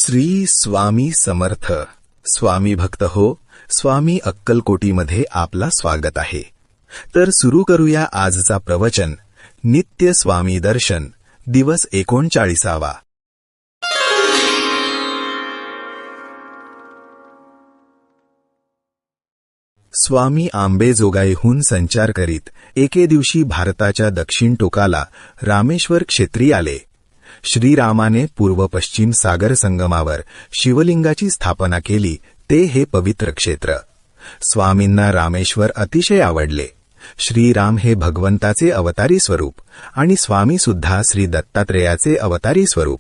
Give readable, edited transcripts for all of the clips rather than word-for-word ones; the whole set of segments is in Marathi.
श्री स्वामी समर्थ. स्वामी भक्त हो, स्वामी अक्कलकोटीमध्ये आपला स्वागत आहे. तर सुरू करूया आजचा प्रवचन. नित्य स्वामी दर्शन, दिवस 39वा. स्वामी आंबेजोगाईहून संचार करीत एके दिवशी भारताच्या दक्षिण टोकाला रामेश्वर क्षेत्री आले. श्रीरामाने पूर्व पश्चिम सागर संगमावर शिवलिंगाची स्थापना केली. ते हे पवित्र क्षेत्र. स्वामींना रामेश्वर अतिशय आवडले. श्रीराम हे भगवंताचे अवतारी स्वरूप आणि स्वामी सुद्धा श्री दत्तात्रेयाचे अवतारी स्वरूप.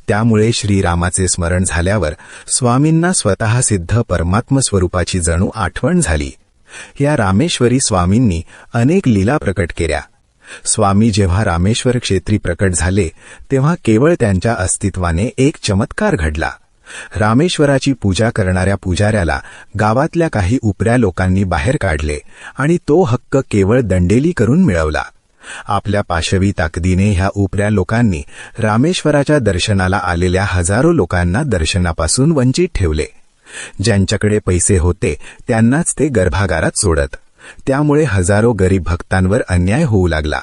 त्यामुळे श्रीरामाचे स्मरण झाल्यावर स्वामींना स्वतः सिद्ध परमात्म स्वरूपाची जणू आठवण झाली. या रामेश्वरी स्वामींनी अनेक लीला प्रकट केल्या. स्वामी जेव्हा रामेश्वर क्षेत्री प्रकट झाले तेव्हा केवळ त्यांच्या अस्तित्वाने एक चमत्कार घडला. रामेश्वराची पूजा करणाऱ्या पुजाऱ्याला गावातल्या काही उपऱ्या लोकांनी बाहेर काढले आणि तो हक्क केवळ दंडेली करून मिळवला. आपल्या पाशवी ताकदीने ह्या उपऱ्या लोकांनी रामेश्वराच्या दर्शनाला आलेल्या हजारो लोकांना दर्शनापासून वंचित ठेवले. ज्यांच्याकडे पैसे होते त्यांनाच ते गर्भागारात सोडत. त्यामुळे हजारो गरीब भक्तांवर अन्याय होऊ लागला.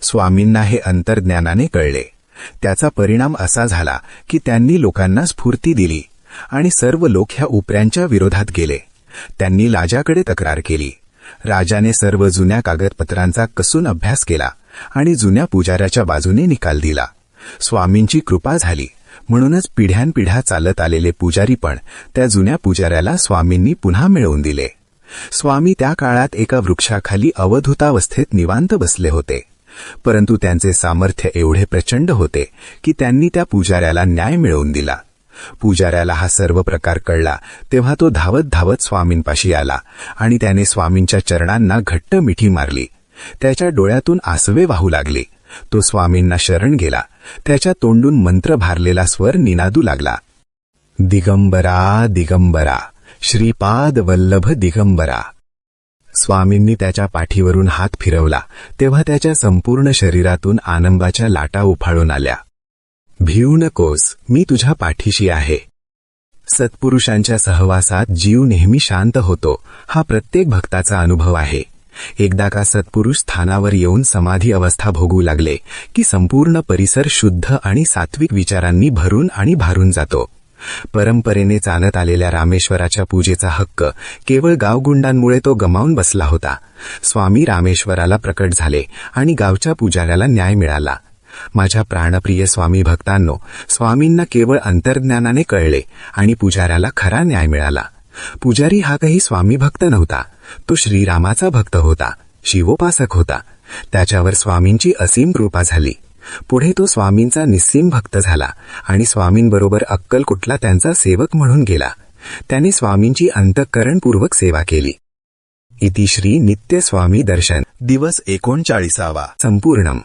स्वामींना हे अंतर्ज्ञानाने कळले. त्याचा परिणाम असा झाला की त्यांनी लोकांना स्फूर्ती दिली आणि सर्व लोक ह्या उपऱ्यांच्या विरोधात गेले. त्यांनी राजाकडे तक्रार केली. राजाने सर्व जुन्या कागदपत्रांचा कसून अभ्यास केला आणि जुन्या पुजाऱ्याच्या बाजूने निकाल दिला. स्वामींची कृपा झाली. म्हणूनच पिढ्यानपिढ्या चालत आलेले पुजारी पण त्या जुन्या पुजाऱ्याला स्वामींनी पुन्हा मिळवून दिले. स्वामी त्या काळात एका वृक्षाखाली अवधूतावस्थेत निवांत बसले होते. परंतु त्यांचे सामर्थ्य एवढे प्रचंड होते की त्यांनी त्या पुजाऱ्याला न्याय मिळवून दिला. पुजाऱ्याला हा सर्व प्रकार कळला तेव्हा तो धावत धावत स्वामींपाशी आला आणि त्याने स्वामींच्या चरणांना घट्ट मिठी मारली. त्याच्या डोळ्यातून आसवे वाहू लागले. तो स्वामींना शरण गेला. त्याच्या तोंडून मंत्र भारलेला स्वर निनादू लागला. दिगंबरा दिगंबरा, श्रीपाद वल्लभ दिगंबरा. स्वामींनी त्याच्या पाठीवरून हात फिरवला तेव्हा त्याच्या संपूर्ण शरीरातून आनंदाच्या लाटा उफाळून आल्या. भिवू नकोस, मी तुझ्या पाठीशी आहे. सत्पुरुषांच्या सहवासात जीव नेहमी शांत होतो, हा प्रत्येक भक्ताचा अनुभव आहे. एकदा का सत्पुरुष स्थानावर येऊन समाधी अवस्था भोगू लागले की संपूर्ण परिसर शुद्ध आणि सात्विक विचारांनी भरून आणि भारून जातो. परंपरेने चालत आलेल्या रामेश्वराच्या पूजेचा हक्क केवळ गावगुंडांमुळे तो गमावून बसला होता. स्वामी रामेश्वराला प्रकट झाले आणि गावच्या पुजाऱ्याला न्याय मिळाला. माझ्या प्राणप्रिय स्वामी भक्तांनो, स्वामींना केवळ अंतर्ज्ञानाने कळले आणि पुजाऱ्याला खरा न्याय मिळाला. पुजारी हा काही स्वामी भक्त नव्हता. तो श्रीरामाचा भक्त होता, शिवोपासक होता. त्याच्यावर स्वामींची असीम कृपा झाली. पुढे तो स्वामींचा निस्सीम भक्त झाला आणि स्वामींबरोबर अक्कलकोटला त्यांचा सेवक म्हणून गेला. त्याने स्वामींची अंतःकरणपूर्वक सेवा केली. इति श्री नित्य स्वामी दर्शन, दिवस 39वा संपूर्णम.